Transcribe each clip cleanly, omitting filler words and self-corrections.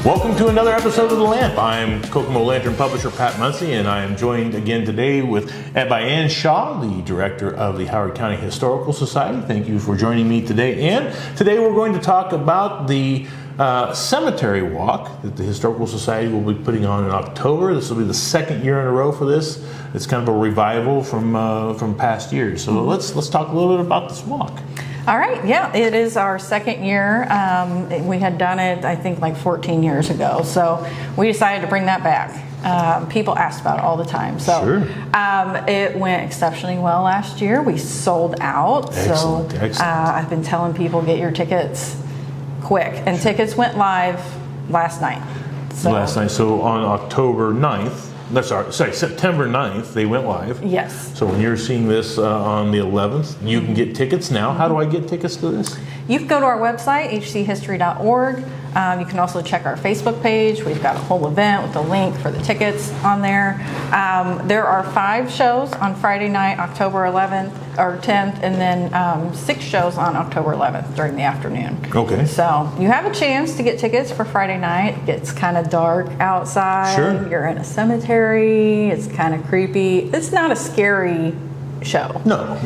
Welcome to another episode of The Lamp. I'm Kokomo Lantern Publisher Pat Munsey, and I am joined again today by Ann Shaw, the Director of the Howard County Historical Society. Thank you for joining me today, Ann. Today we're going to talk about the cemetery walk that the Historical Society will be putting on in October. This will be the second year in a row for this. It's kind of a revival from past years. So let's talk a little bit about this walk. All right, yeah, it is our second year. We had done it, I think, like 14 years ago. So we decided to bring that back. People asked about it all the time. So sure. It went exceptionally well last year. We sold out. Excellent, excellent. I've been telling people, get your tickets quick. And tickets went live last night. So on October 9th, September 9th, they went live. Yes. So when you're seeing this on the 11th, you can get tickets now. How do I get tickets to this? You can go to our website, hchistory.org. You can also check our Facebook page. We've got a whole event with a link for the tickets on there. There are 5 shows on Friday night, October 11th or 10th, and then 6 shows on October 11th during the afternoon. Okay. So you have a chance to get tickets for Friday night. It gets kind of dark outside. Sure. You're in a cemetery. It's kind of creepy. It's not a scary show. No.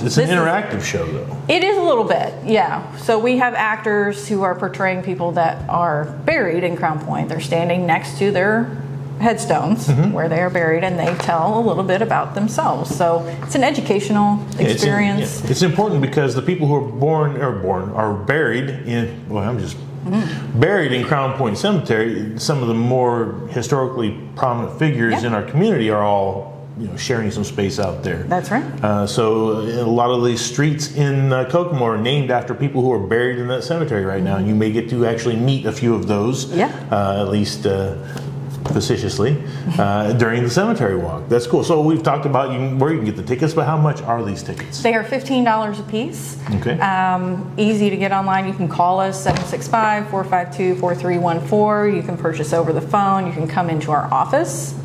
It's an interactive show, though. It is a little bit, yeah. So we have actors who are portraying people that are buried in Crown Point. They're standing next to their headstones where they are buried, and they tell a little bit about themselves. So it's an educational experience. It's important because the people who are buried in, buried in Crown Point Cemetery. Some of the more historically prominent figures in our community are all sharing some space out there. That's right. So a lot of these streets in Kokomo are named after people who are buried in that cemetery right now. And you may get to actually meet a few of those, at least facetiously, during the cemetery walk. That's cool. So we've talked about where you can get the tickets, but how much are these tickets? They are $15 a piece. Okay. Easy to get online. You can call us, 765-452-4314. You can purchase over the phone. You can come into our office.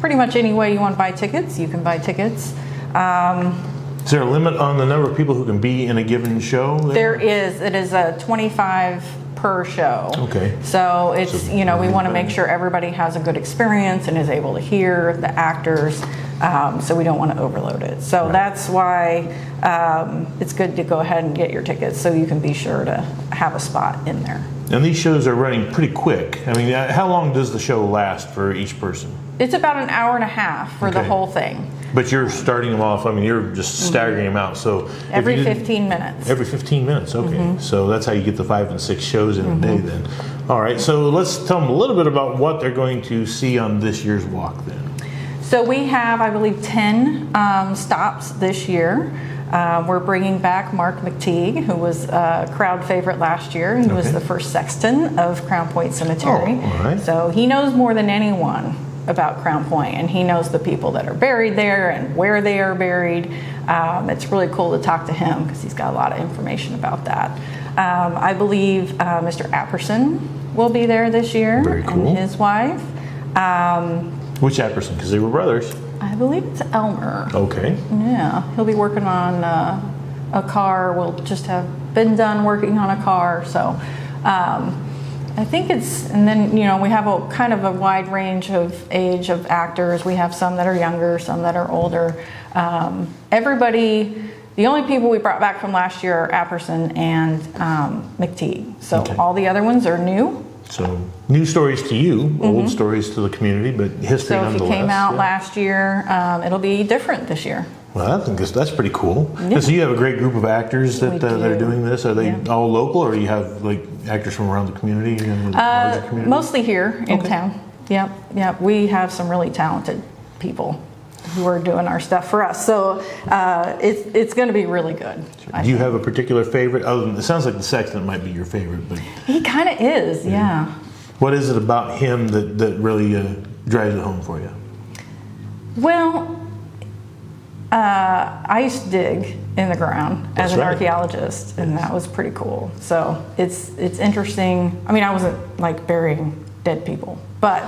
Pretty much any way you want to buy tickets, you can buy tickets. Is there a limit on the number of people who can be in a given show? There is. It is a 25 per show. Okay. So it's, we want to make sure everybody has a good experience and is able to hear the actors. So we don't want to overload it. So that's why it's good to go ahead and get your tickets so you can be sure to have a spot in there. And these shows are running pretty quick. I mean, how long does the show last for each person? It's about an hour and a half for the whole thing. But you're starting them off, you're just staggering them out. So every 15 minutes. Every 15 minutes, okay. So that's how you get the 5 and 6 shows in a day then. All right, so let's tell them a little bit about what they're going to see on this year's walk then. So we have, I believe, 10 stops this year. We're bringing back Mark McTeague, who was a crowd favorite last year. He was the first sexton of Crown Point Cemetery. Oh, all right. So he knows more than anyone about Crown Point, and he knows the people that are buried there and where they are buried. It's really cool to talk to him because he's got a lot of information about that. I believe Mr. Apperson will be there this year. Very cool. And his wife. Which Apperson? Because they were brothers. I believe it's Elmer. Okay. Yeah, he'll be working on a car. We'll just have been done working on a car. So I think and then, we have a kind of a wide range of age of actors. We have some that are younger, some that are older. Everybody, the only people we brought back from last year are Apperson and McTeague. So all the other ones are new. So new stories to you, old stories to the community, but history nonetheless. So if you came out last year, it'll be different this year. Well, I think that's pretty cool. Yeah. And so you have a great group of actors that are doing this. Are they all local, or you have actors from around the community and the larger community? Mostly here in town. Yep. We have some really talented people who are doing our stuff for us. So it's going to be really good. Do you have a particular favorite? It sounds like the sexton might be your favorite, but he kind of is. Yeah. What is it about him that really drives it home for you? Well, I used to dig in the ground as an archaeologist, and that was pretty cool. So it's interesting. I wasn't burying dead people, but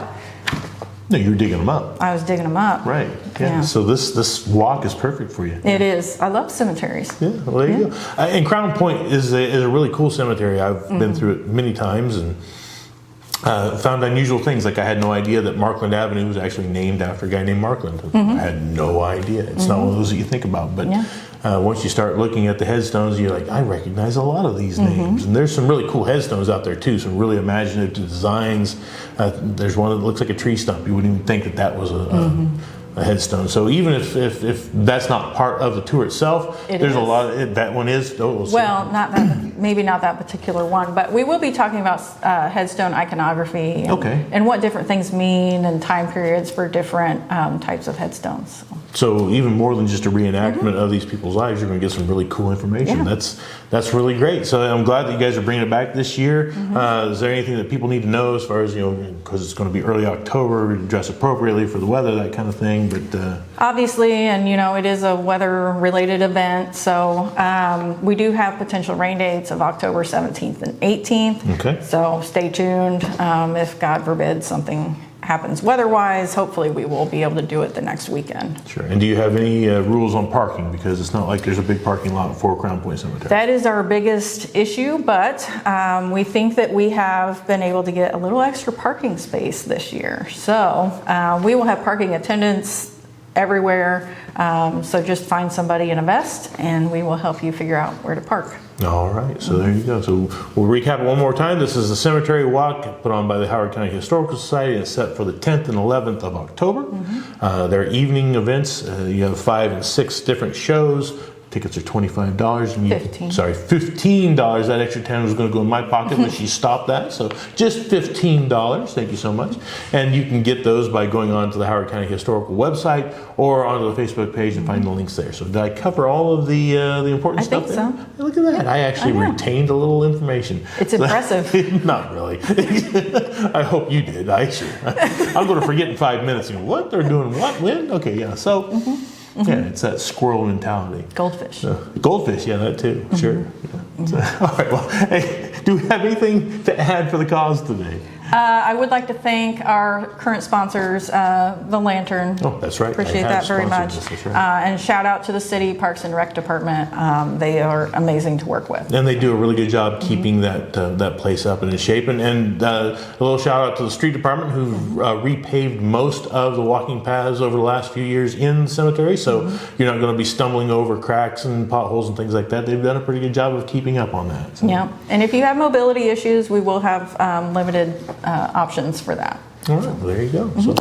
no, you were digging them up. I was digging them up. Right. Yeah. So this walk is perfect for you. It is. I love cemeteries. Yeah. Well, there you go. And Crown Point is a really cool cemetery. I've been through it many times, and found unusual things. Like I had no idea that Markland Avenue was actually named after a guy named Markland. I had no idea. It's not one of those that you think about. But once you start looking at the headstones, you're like, I recognize a lot of these names. And there's some really cool headstones out there too. Some really imaginative designs. There's one that looks like a tree stump. You wouldn't even think that that was a headstone. So even if that's not part of the tour itself, there's a lot of it. That one is. Well, not that, maybe not that particular one, but we will be talking about headstone iconography and what different things mean and time periods for different types of headstones. So even more than just a reenactment of these people's lives, you're going to get some really cool information. That's really great. So I'm glad that you guys are bringing it back this year. Is there anything that people need to know as far as, because it's going to be early October, dress appropriately for the weather, that kind of thing? But obviously, and it is a weather-related event, so we do have potential rain dates of October 17th and 18th. Okay. So stay tuned. If God forbid something happens weather-wise, hopefully we will be able to do it the next weekend. Sure. And do you have any rules on parking? Because it's not like there's a big parking lot for Crown Point Cemetery. That is our biggest issue, but we think that we have been able to get a little extra parking space this year. So we will have parking attendants everywhere. So just find somebody in a vest and we will help you figure out where to park. All right, so there you go. So we'll recap it one more time. This is the Cemetery Walk put on by the Howard County Historical Society. It's set for the 10th and 11th of October. There are evening events. You have 5 and 6 different shows. Tickets are $25. And $15. That extra 10 was going to go in my pocket, but she stopped that. So just $15. Thank you so much. And you can get those by going on to the Howard County Historical website or onto the Facebook page and find the links there. So did I cover all of the important stuff there? I think so. Look at that. I actually retained a little information. It's impressive. Not really. I hope you did. I'm going to forget in 5 minutes. What? They're doing what? When? Okay, yeah. So... Yeah, it's that squirrel mentality. Goldfish. Goldfish, yeah, that too. Sure. Yeah. So, all right, well, hey, do we have anything to add for the cause today? I would like to thank our current sponsors, the Lantern. Oh, that's right. Appreciate that very much. And shout out to the City Parks and Rec Department. They are amazing to work with. And they do a really good job keeping that place up and in shape. And a little shout out to the Street Department who repaved most of the walking paths over the last few years in the cemetery. So you're not going to be stumbling over cracks and potholes and things like that. They've done a pretty good job of keeping up on that. So. Yeah. And if you have mobility issues, we will have limited options for that. All right, well, there you go. So,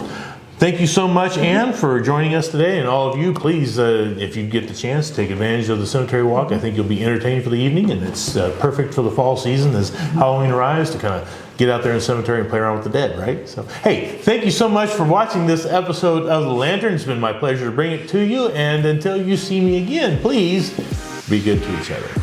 thank you so much, Ann, for joining us today. And all of you, please, if you get the chance, take advantage of the Cemetery Walk. I think you'll be entertained for the evening, and it's perfect for the fall season as Halloween arrives to kind of get out there in the cemetery and play around with the dead, right? So, hey, thank you so much for watching this episode of The Lantern. It's been my pleasure to bring it to you. And until you see me again, please be good to each other.